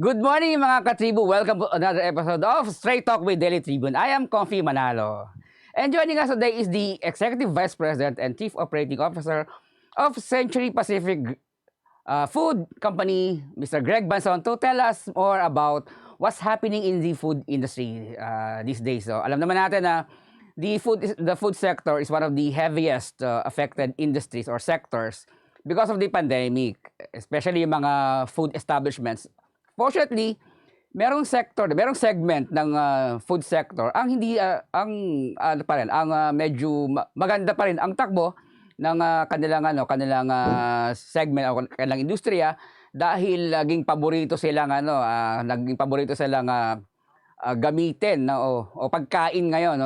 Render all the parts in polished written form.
Good morning mga ka-Tribu. Welcome to another episode of Straight Talk with Daily Tribune. I am Komfie Manalo. And joining us today is the Executive Vice President and Chief Operating Officer of Century Pacific Food Company, Mr. Greg Banzon, to tell us more about what's happening in the food industry these days. So, alam naman natin na the food sector is one of the heaviest affected industries or sectors because of the pandemic, especially yung mga food establishments. Fortunately, merong segment ng food sector ang hindi medyo maganda pa rin ang takbo ng kanilang segment o kanilang industriya dahil naging paborito silang gamitin o pagkain ngayon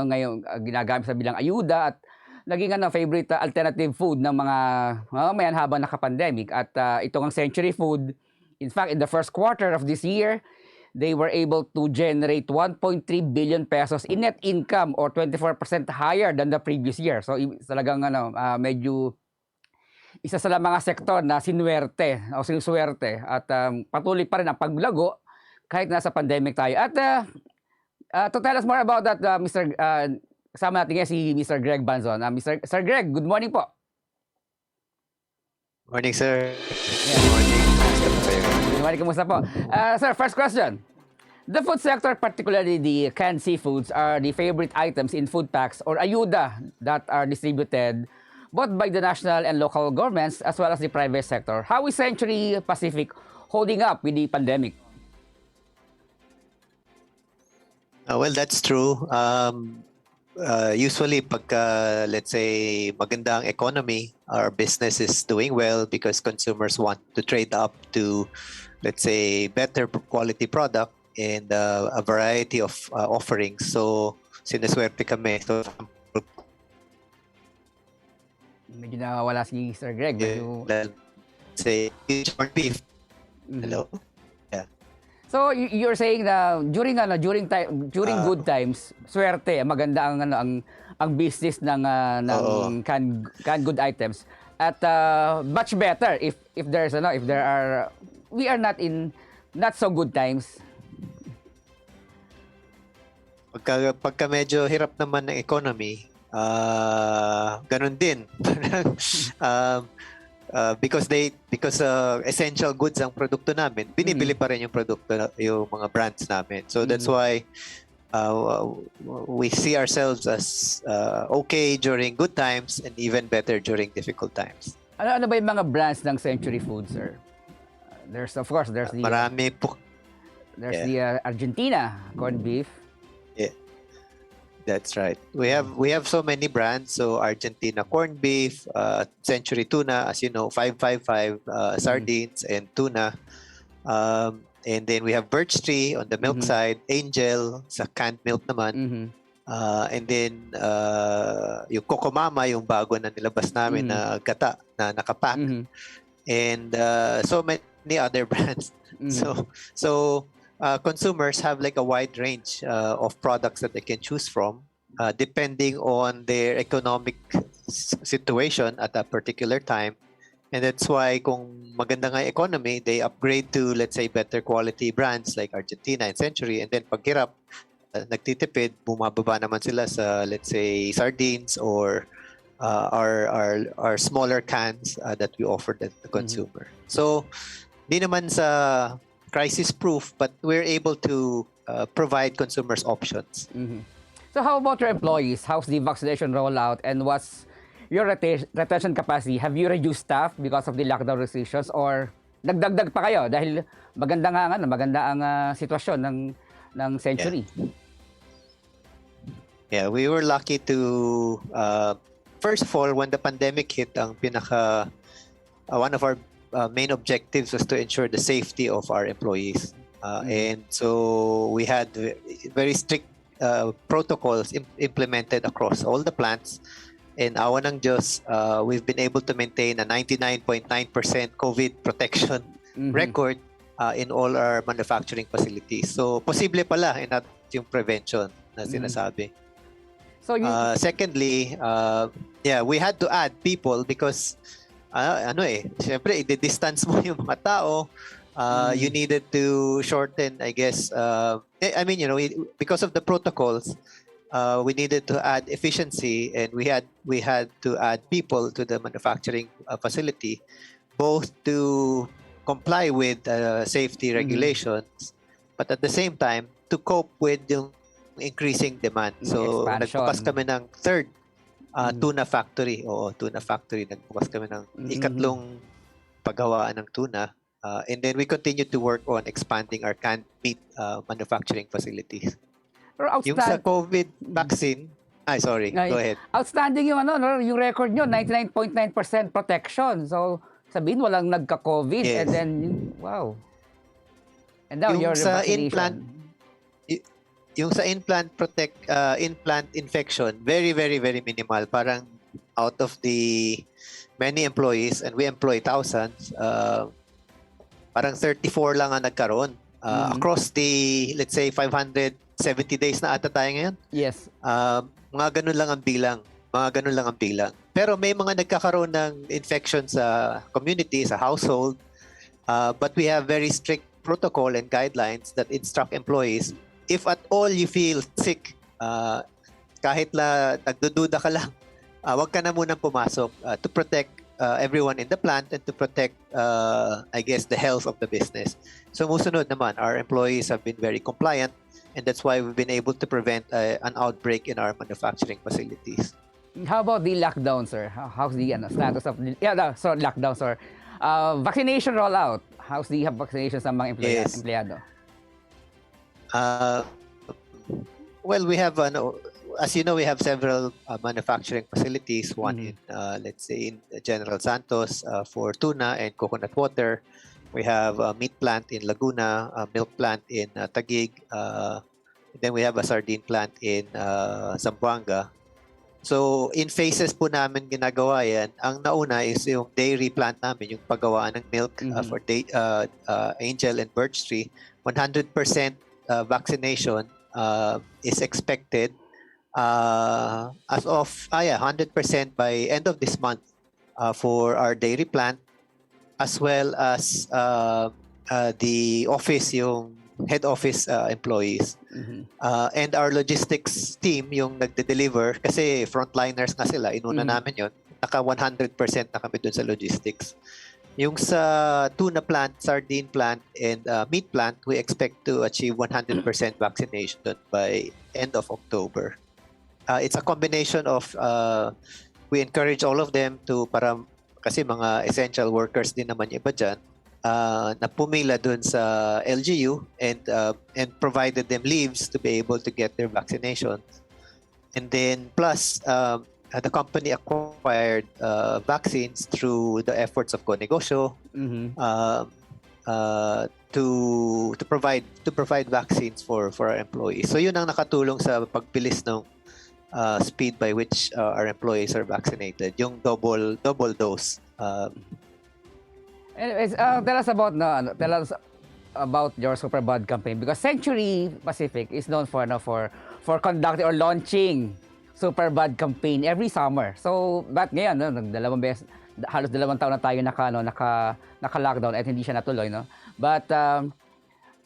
ginagamit sa bilang ayuda at naging favorite alternative food ng mga mamamayan habang naka-pandemic at itong Century Food. In fact, in the first quarter of this year, they were able to generate 1.3 billion pesos in net income or 24% higher than the previous year. So talagang medyo isa sa mga sektor na sinuswerte at patuloy pa rin ang paglago kahit nasa pandemic tayo. At to tell us more about that, kasama natin ngayon si Mr. Greg Banzon. Sir Greg, good morning po. Morning, sir. Yeah. Good morning. Good morning, kumusta po? Sir, first question. The food sector, particularly the canned seafoods, are the favorite items in food packs or ayuda that are distributed both by the national and local governments as well as the private sector. How is Century Pacific holding up with the pandemic? Well, that's true. Usually, pagka, let's say, maganda ang economy, our business is doing well because consumers want to trade up to, let's say, better quality product and a variety of offerings. So, sinaswerte kami. So, Medyo nawawala si Sir Greg. let's say, corned beef. Hello? So you're saying na during good times, swerte, maganda ang business ng canned good items. At much better if we are not in not so good times. Pagka medyo hirap naman ng economy, ganun din. Because essential goods ang produkto namin, binibili pa rin yung produkto, yung mga brands namin. So that's why we see ourselves as okay during good times and even better during difficult times. Ano ba yung mga brands ng Century Foods, sir? There's the marami po. There's the Argentina corned beef. Yeah. That's right. We have so many brands. So Argentina corned beef, Century tuna, as you know, 555 sardines and tuna. And then we have Birch Tree on the milk side, Angel sa canned milk naman. And then yung Coco Mama, yung bago na nilabas namin na gata na nakapack. And so many other brands. So consumers have like a wide range of products that they can choose from depending on their economic situation at a particular time. And that's why kung maganda nga economy, they upgrade to, let's say, better quality brands like Argentina and Century. And then pag hirap, nagtitipid, bumababa naman sila sa, let's say, sardines or our smaller cans that we offer the consumer. So, di naman sa crisis-proof, but we're able to provide consumers options. So how about your employees? How's the vaccination rollout and what's your retention capacity? Have you reduced staff because of the lockdown restrictions or nagdagdag pa kayo dahil maganda ang sitwasyon ng Century? Yeah, we were lucky to first of all, when the pandemic hit, ang one of our main objectives was to ensure the safety of our employees. And so we had very strict protocols implemented across all the plants. And awa ng Diyos, we've been able to maintain a 99.9% COVID protection record in all our manufacturing facilities. So posible pala yung prevention na sinasabi. So secondly, we had to add people because siyempre, i-distance mo yung mga tao. You needed to shorten, I guess. I mean, because of the protocols, we needed to add efficiency, and we had to add people to the manufacturing facility, both to comply with safety regulations, but at the same time to cope with yung increasing demand. So nagbukas kami ng third tuna factory. Oo, tuna factory. Nagbukas kami ng ikatlong paggawaan ng tuna. And then we continue to work on expanding our canned meat manufacturing facilities. Yung sa COVID vaccine, go ahead. Outstanding yung yung record nyo, 99.9% protection. So sabihin walang nagka-COVID, and then wow. And now yung your sa vaccination. Yung sa implant infection, very, very, very minimal. Parang out of the many employees, and we employ thousands, parang 34 lang ang nagkaroon. Across the, let's say, 570 days na ata tayo ngayon. Yes. Mga ganun lang ang bilang. Pero may mga nagkakaroon ng infection sa community, sa household. But we have very strict protocol and guidelines that instruct employees, if at all you feel sick, kahit nagdududa ka lang, wag ka na munang pumasok to protect everyone in the plant and to protect, I guess, the health of the business. So musunod naman, our employees have been very compliant, and that's why we've been able to prevent an outbreak in our manufacturing facilities. How about the lockdown, sir? How's the status of lockdown, sir? Vaccination rollout. How's the vaccination sa mga empleyado? Well, we have, as you know, we have several manufacturing facilities. One in, let's say, in General Santos for tuna and coconut water. We have a meat plant in Laguna, a milk plant in Taguig. Then we have a sardine plant in Zamboanga. So, in phases po namin ginagawa yan. Ang nauna is yung dairy plant namin, yung paggawaan ng milk for Angel and Birch Tree. 100% vaccination is expected as of 100% by end of this month for our dairy plant, as well as the office, yung head office employees. And our logistics team, yung nagde-deliver, kasi frontliners nga sila, inuna namin yun, naka 100% na kami dun sa logistics. Yung sa tuna plant, sardine plant, and meat plant, we expect to achieve 100% vaccination by end of October. It's a combination of, we encourage all of them to, kasi mga essential workers din naman yung iba dyan, na pumila dun sa LGU and provided them leaves to be able to get their vaccinations. And then plus, the company acquired vaccines through the efforts of Konegosyo to provide vaccines for our employees. So yun ang nakatulong sa pagbilis ng speed by which our employees are vaccinated, yung double dose. Anyways, tell us about your Superbad campaign, because Century Pacific is known for conducting or launching Superbad campaign every summer. So, but ngayon, halos 2 taon na tayo naka-lockdown at hindi siya natuloy, no? But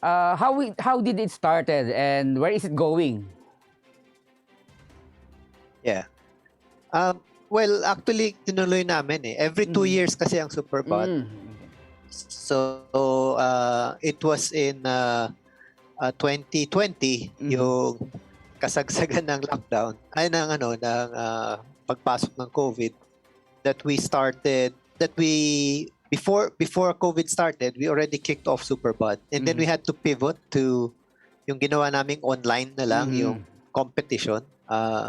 how did it started and where is it going? Yeah. Well, actually, tinuloy namin eh. Every 2 years kasi ang Superbad. So, it was in 2020, yung kasagsagan ng lockdown, ng pagpasok ng COVID, before COVID started, we already kicked off Superbad. And then we had to pivot to yung ginawa naming online na lang, yung competition.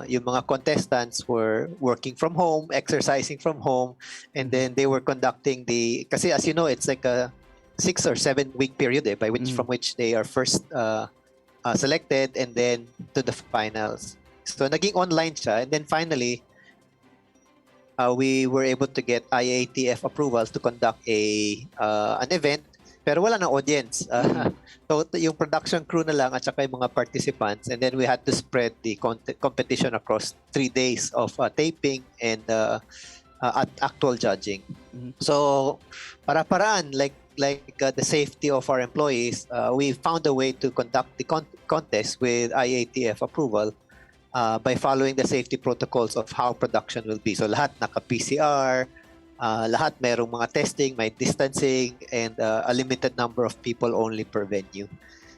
Yung mga contestants were working from home, exercising from home, and then they were conducting kasi as you know, it's like a 6 or 7 week period from which they are first selected and then to the finals. So naging online siya, and then finally we were able to get IATF approvals to conduct an event, pero wala nang audience. So yung production crew na lang at saka yung mga participants, and then we had to spread the competition across 3 days of taping and actual judging. So para-paraan, like the safety of our employees, we found a way to conduct the contest with IATF approval by following the safety protocols of how production will be. So lahat naka-PCR, lahat merong mga testing, may distancing, and a limited number of people only per venue.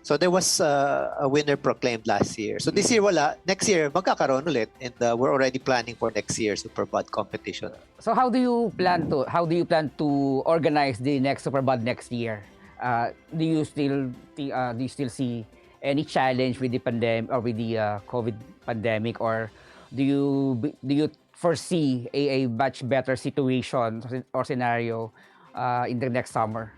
So there was a winner proclaimed last year. So this year wala. Next year magkakaroon ulit, and we're already planning for next year's Superbad competition. So how do you plan to organize the next Superbad next year? Do you still see any challenge with the pandemic or with the COVID pandemic, or do you foresee a much better situation or scenario in the next summer?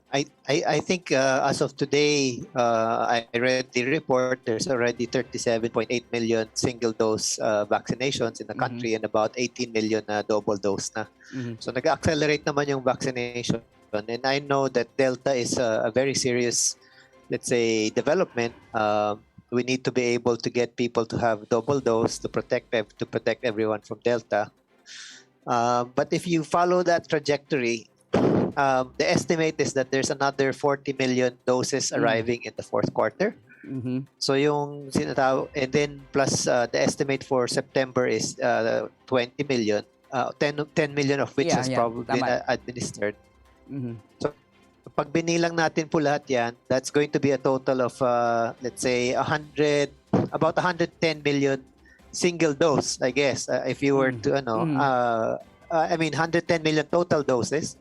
I think as of today, I read the report, there's already 37.8 million single dose vaccinations in the country and about 18 million double dose na. So nag-accelerate naman yung vaccination. And I know that Delta is a very serious, let's say, development. We need to be able to get people to have double dose to protect everyone from Delta. But if you follow that trajectory, the estimate is that there's another 40 million doses arriving in the fourth quarter. So yung and then plus the estimate for September is 20 million, 10 million of which has probably been administered. So pag binilang natin po lahat yan, that's going to be a total of let's say about 110 million single dose, I guess, if you were to 110 million total doses.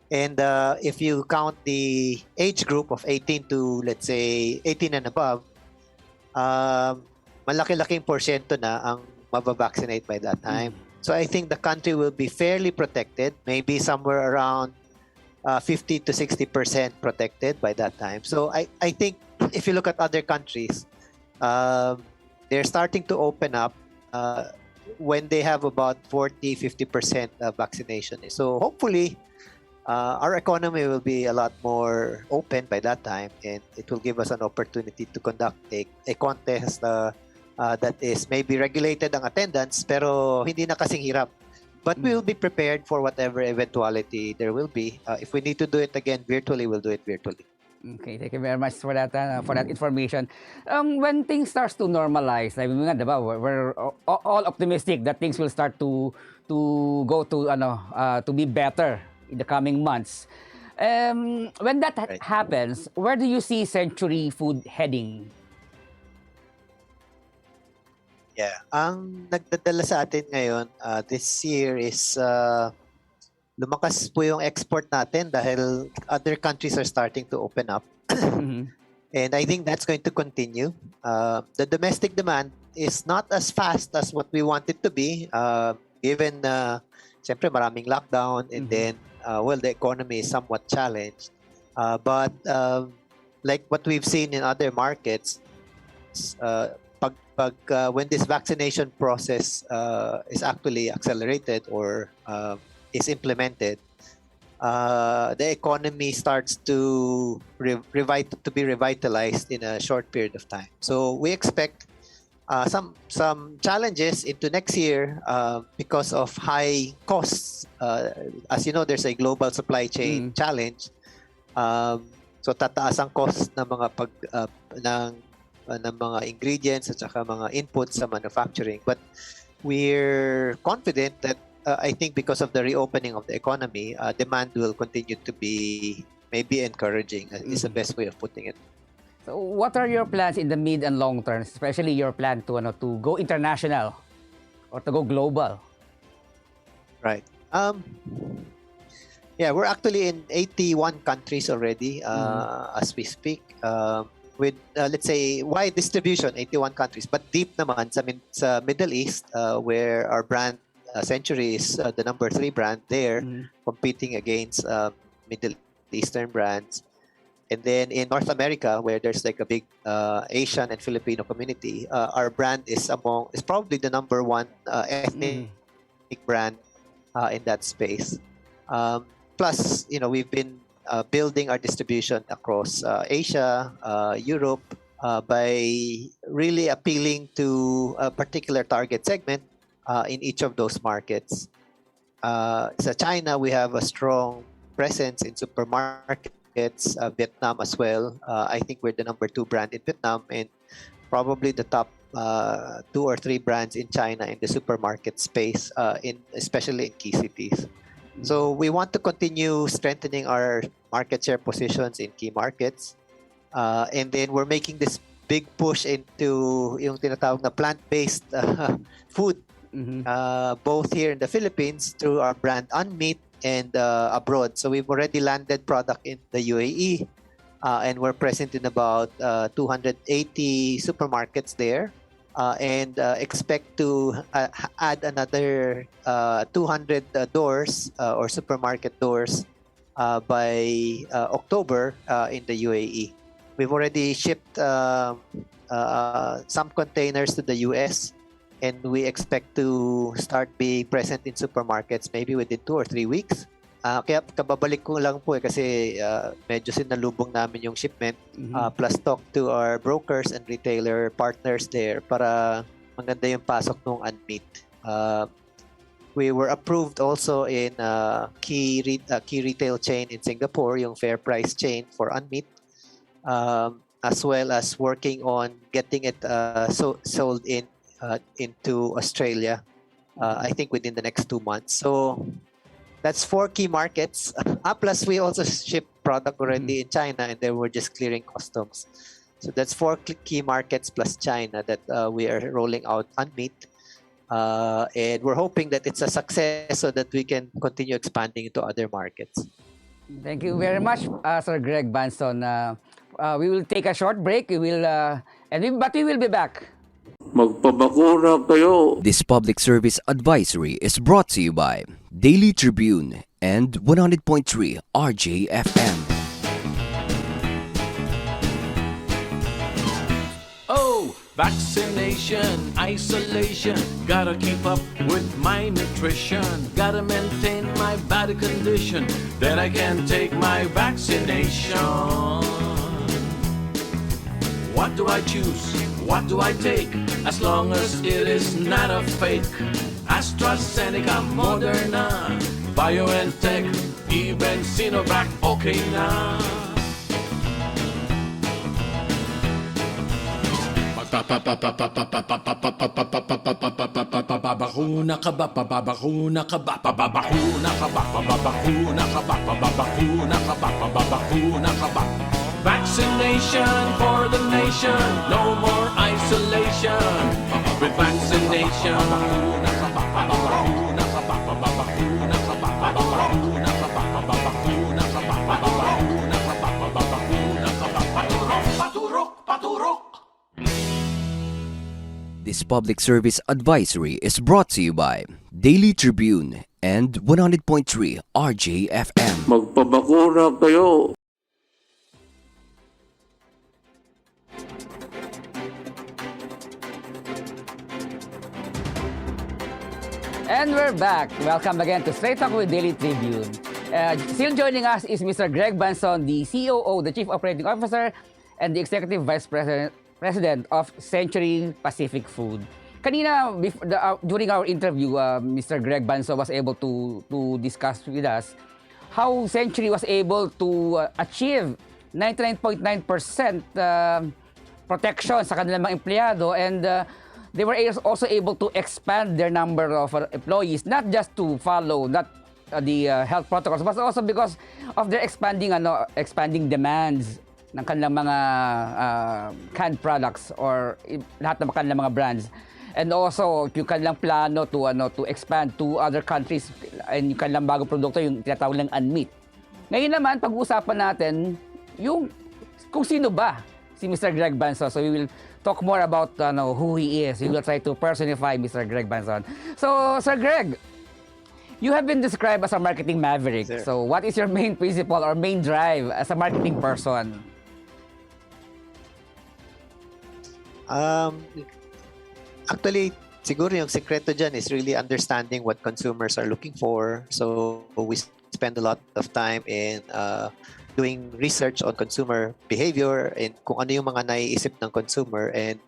And if you count the age group of 18 to, let's say, 18 and above, malaki-laking porsyento na ang mabavaccinate by that time. So I think the country will be fairly protected, maybe somewhere around 50 to 60% protected by that time. So I think if you look at other countries, they're starting to open up when they have about 40, 50% vaccination. So hopefully, our economy will be a lot more open by that time, and it will give us an opportunity to conduct a contest that is maybe regulated ang attendance, pero hindi na kasing hirap. But we will be prepared for whatever eventuality there will be. If we need to do it again virtually, we'll do it virtually. Okay, thank you very much for that information. When things starts to normalize, like we're all optimistic that things will start to go to be better in the coming months. When that happens, where do you see Century Food heading? Yeah, ang nagdadala sa atin ngayon this year is lumakas po yung export natin dahil other countries are starting to open up. And I think that's going to continue. The domestic demand is not as fast as what we want it to be, given siyempre maraming lockdown, and then the economy is somewhat challenged. But like what we've seen in other markets, when this vaccination process is actually accelerated or is implemented, the economy starts to be revitalized in a short period of time. So we expect some challenges into next year because of high costs. As you know, there's a global supply chain challenge. So tataas ang cost ng mga ingredients at saka mga inputs sa manufacturing. But we're confident that I think because of the reopening of the economy, demand will continue to be maybe encouraging is the best way of putting it. So what are your plans in the mid and long term, especially your plan to go international or to go global? Right. Yeah, we're actually in 81 countries already as we speak. With let's say wide distribution, 81 countries, but deep naman sa Middle East, where our brand Century is the number 3 brand there, competing against Middle Eastern brands. And then in North America, where there's like a big Asian and Filipino community, our brand is probably the number 1 ethnic brand in that space. Plus, we've been building our distribution across Asia, Europe, by really appealing to a particular target segment in each of those markets. Sa China, we have a strong presence in supermarkets, Vietnam as well. I think we're the #2 brand in Vietnam and probably the top 2 or 3 brands in China in the supermarket space, especially in key cities. So we want to continue strengthening our market share positions in key markets. And then we're making this big push into yung tinatawag na plant-based food, both here in the Philippines through our brand Unmeat and abroad. So we've already landed product in the UAE, and we're present in about 280 supermarkets there, and expect to add another 200 doors or supermarket doors by October in the UAE. We've already shipped some containers to the US, and we expect to start being present in supermarkets maybe within 2 or 3 weeks. Kaya kababalik ko lang po kasi medyo sinalubong namin yung shipment, plus talk to our brokers and retailer partners there para maganda yung pasok ng Unmeat. We were approved also in key retail chain in Singapore, yung Fair Price chain for Unmeat, as well as working on getting it sold into Australia, I think within the next 2 months. So that's 4 key markets. Plus we also ship product already in China, and then we're just clearing customs. So that's 4 key markets plus China that we are rolling out Unmeat. And we're hoping that it's a success so that we can continue expanding into other markets. Thank you very much, Sir Greg Banzon. We will take a short break. But we will be back. Magpabakuna kayo. This public service advisory is brought to you by Daily Tribune and 100.3 RJFM. Oh, vaccination, isolation. Gotta keep up with my nutrition. Gotta maintain my body condition. Then I can take my vaccination. What do I choose? What do I take? As long as it is not a fake. AstraZeneca, Moderna, BioNTech, even Sinovac, okay na. Babakuna ka ba? Babakuna ka ba? Babakuna ka ba? Babakuna ka ba? Babakuna ka ba? Babakuna ka ba? Vaccination for the nation, no more isolation. With vaccination. Babakuna ka ba? Babakuna ka ba? Babakuna ka ba? Babakuna ka ba? Babakuna ka ba? Babakuna ka ba? Babakuna ka ba? Paturok, paturok, paturok. This public service advisory is brought to you by Daily Tribune and 100.3 RJFM. Magpabakuna kayo. And we're back. Welcome again to Straight Talk with Daily Tribune. Still joining us is Mr. Greg Banzon, the COO, the Chief Operating Officer, and the Executive Vice President of Century Pacific Food. Kanina, during our interview, Mr. Greg Banzon was able to discuss with us how Century was able to achieve 99.9% protection sa kanilang mga empleyado, and they were also able to expand their number of employees, not just to follow the health protocols, but also because of their expanding demands ng kanilang mga canned products or lahat ng kanilang mga brands. And also, yung kanilang plano to expand to other countries, and yung kanilang bagong produkto, yung tinatawag lang Unmeat. Ngayon naman, pag-uusapan natin yung kung sino ba si Mr. Greg Banzon. So we will talk more about who he is. We will try to personify Mr. Greg Banzon. So, Sir Greg, you have been described as a marketing maverick. Sir. So, what is your main principle or main drive as a marketing person? Actually, siguro yung sekreto dyan is really understanding what consumers are looking for. So we spend a lot of time in doing research on consumer behavior and kung ano yung mga naiisip ng consumer, and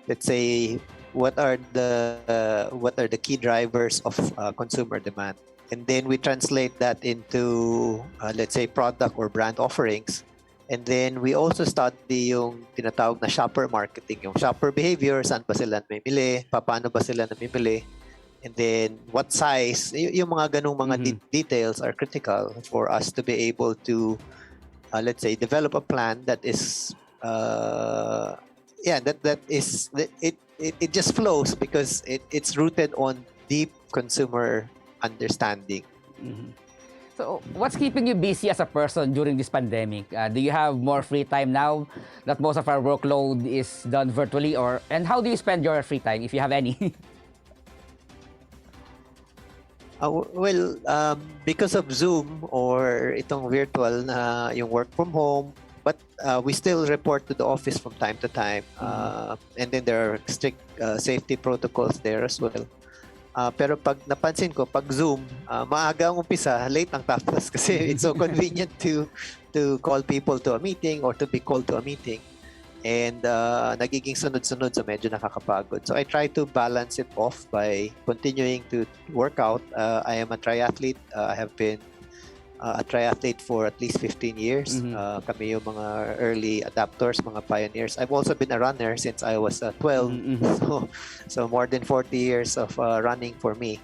let's say what are the key drivers of consumer demand. and then we translate that into, let's say, product or brand offerings. And then we also study yung tinatawag na shopper marketing, yung shopper behavior, saan ba sila namimili, paano ba sila namimili, and then what size, yung mga ganung mga details are critical for us to be able to, let's say, develop a plan that is, it just flows because it's rooted on deep consumer understanding. So, what's keeping you busy as a person during this pandemic? Do you have more free time now that most of our workload is done virtually, and how do you spend your free time if you have any? Because of Zoom or itong virtual na yung work from home, but we still report to the office from time to time, and then there are strict safety protocols there as well. Pero pag napansin ko, pag Zoom, maaga ang umpisa, late ang tapos kasi it's so convenient to call people to a meeting or to be called to a meeting. And nagiging sunod-sunod, so medyo nakakapagod. So I try to balance it off by continuing to work out. I am a triathlete. I have been a triathlete for at least 15 years. Kami yung mga early adapters, mga pioneers. I've also been a runner since I was 12. So more than 40 years of running for me.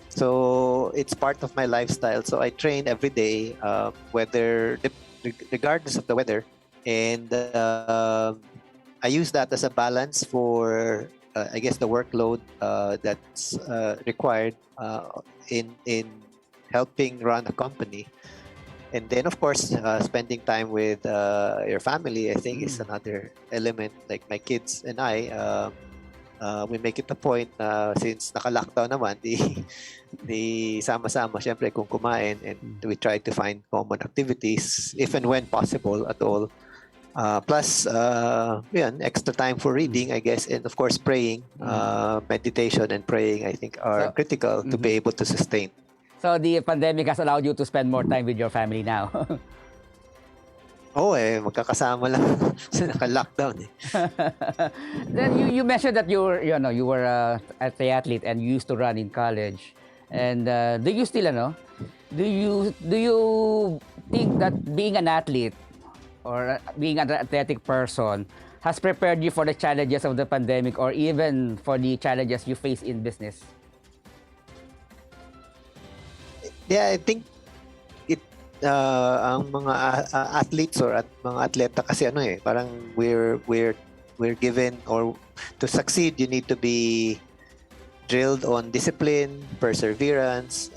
So it's part of my lifestyle. So I train every day, regardless of the weather. And I use that as a balance for, I guess, the workload that's required in helping run a company. And then, of course, spending time with your family, I think, is another element. Like my kids and I, we make it a point na since naka-lockdown naman, di sama-sama, syempre, kung kumain, and we try to find common activities, if and when possible at all. Plus, extra time for reading, I guess, and of course, praying, meditation and praying, I think, are critical to be able to sustain. So the pandemic has allowed you to spend more time with your family now. Magkakasama lang sa naka-lockdown eh. Then you mentioned that you were a triathlete and you used to run in college. And do you still do you think that being an athlete or being an athletic person has prepared you for the challenges of the pandemic or even for the challenges you face in business? Yeah, I think ang mga athletes or mga atleta kasi parang we're given, or to succeed you need to be drilled on discipline, perseverance,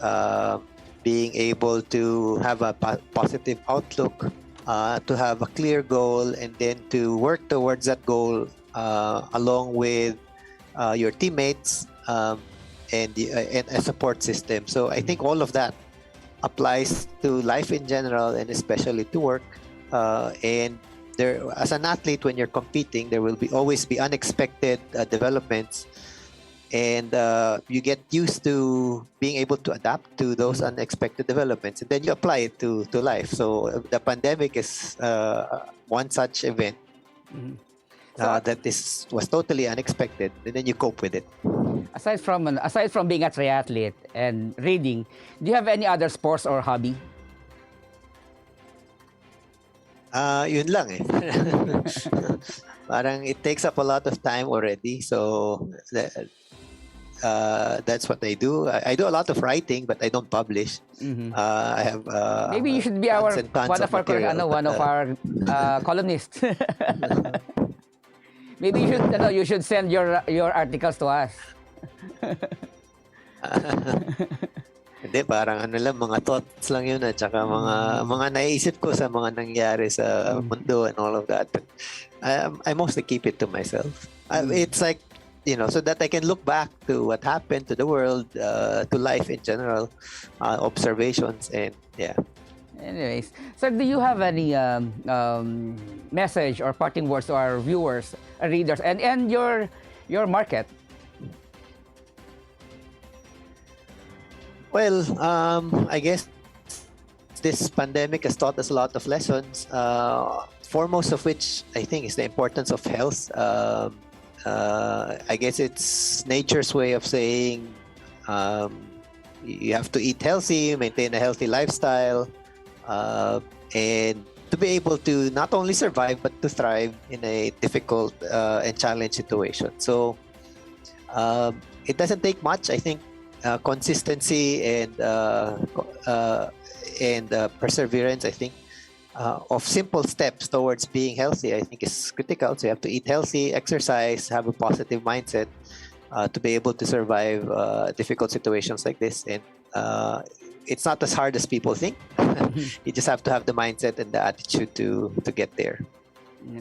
being able to have a positive outlook, to have a clear goal, and then to work towards that goal along with your teammates and a support system. So I think all of that applies to life in general and especially to work. And there, as an athlete, when you're competing, there will always be unexpected developments, and you get used to being able to adapt to those unexpected developments, and then you apply it to life. So the pandemic is one such event that was totally unexpected, and then you cope with it. Aside from being a triathlete and reading, do you have any other sports or hobby? Yun lang eh. Parang it takes up a lot of time already, so that's what I do. I do a lot of writing, but I don't publish. I have maybe you should be one of our columnists. Maybe you should send your articles to us. Hindi, parang lang, mga thoughts lang yun at saka mga naiisip ko sa mga nangyari sa mundo and all of that. But I mostly keep it to myself. It's like, so that I can look back to what happened to the world, to life in general, observations, and yeah. Anyways, so do you have any message or parting words to our viewers, readers, and your market? Well, I guess this pandemic has taught us a lot of lessons, foremost of which I think is the importance of health. I guess it's nature's way of saying you have to eat healthy, maintain a healthy lifestyle, and to be able to not only survive but to thrive in a difficult and challenging situation. So it doesn't take much. I think consistency and perseverance, I think, of simple steps towards being healthy, I think is critical. So you have to eat healthy, exercise, have a positive mindset to be able to survive difficult situations like this. And it's not as hard as people think. You just have to have the mindset and the attitude to get there.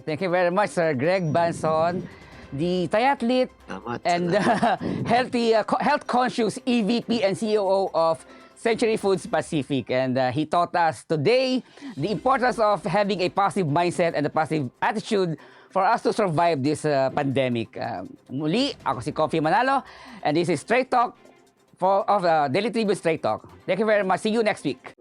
Thank you very much, Sir Greg Banzon, the triathlete Salamat. and health-conscious EVP and COO of Century Foods Pacific. And he taught us today the importance of having a positive mindset and a positive attitude for us to survive this pandemic. Muli, ako si Komfie Manalo, and this is Straight Talk of Daily Tribune Straight Talk. Thank you very much. See you next week.